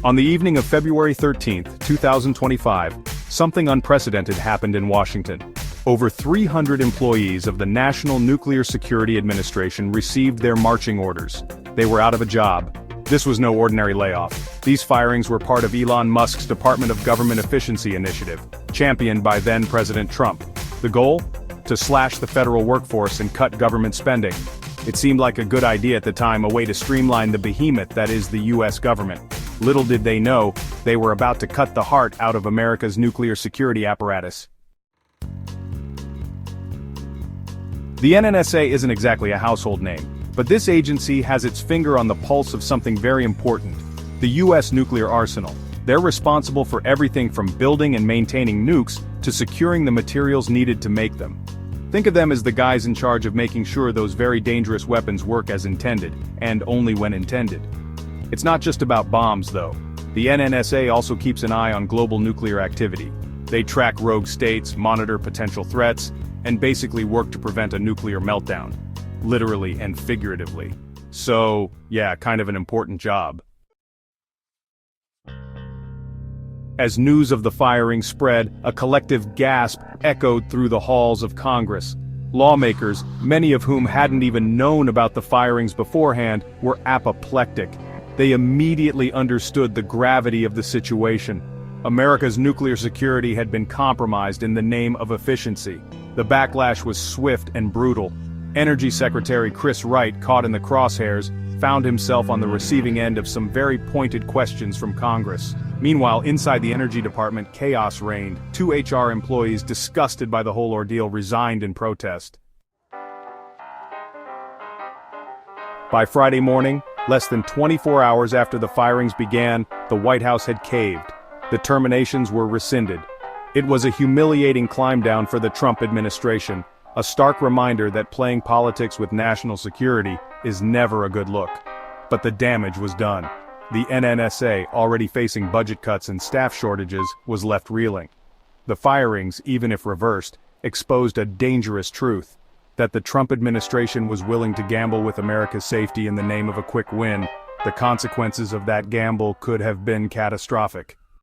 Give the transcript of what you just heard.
On the evening of February 13, 2025, something unprecedented happened in Washington. Over 300 employees of the National Nuclear Security Administration received their marching orders. They were out of a job. This was no ordinary layoff. These firings were part of Elon Musk's Department of Government Efficiency initiative, championed by then-President Trump. The goal? To slash the federal workforce and cut government spending. It seemed like a good idea at the time, a way to streamline the behemoth that is the US government. Little did they know, they were about to cut the heart out of America's nuclear security apparatus. The NNSA isn't exactly a household name, but this agency has its finger on the pulse of something very important: the US nuclear arsenal. They're responsible for everything from building and maintaining nukes to securing the materials needed to make them. Think of them as the guys in charge of making sure those very dangerous weapons work as intended, and only when intended. It's not just about bombs, though. The NNSA also keeps an eye on global nuclear activity. They track rogue states, monitor potential threats, and basically work to prevent a nuclear meltdown. Literally and figuratively. So, yeah, kind of an important job. As news of the firing spread, a collective gasp echoed through the halls of Congress. Lawmakers, many of whom hadn't even known about the firings beforehand, were apoplectic. They immediately understood the gravity of the situation. America's nuclear security had been compromised in the name of efficiency. The backlash was swift and brutal. Energy Secretary Chris Wright, caught in the crosshairs, found himself on the receiving end of some very pointed questions from Congress. Meanwhile, inside the Energy Department, chaos reigned. 2 HR employees, disgusted by the whole ordeal, resigned in protest. By Friday morning, less than 24 hours after the firings began, the White House had caved. The terminations were rescinded. It was a humiliating climb down for the Trump administration, a stark reminder that playing politics with national security is never a good look. But the damage was done. The NNSA, already facing budget cuts and staff shortages, was left reeling. The firings, even if reversed, exposed a dangerous truth: that the Trump administration was willing to gamble with America's safety in the name of a quick win. The consequences of that gamble could have been catastrophic.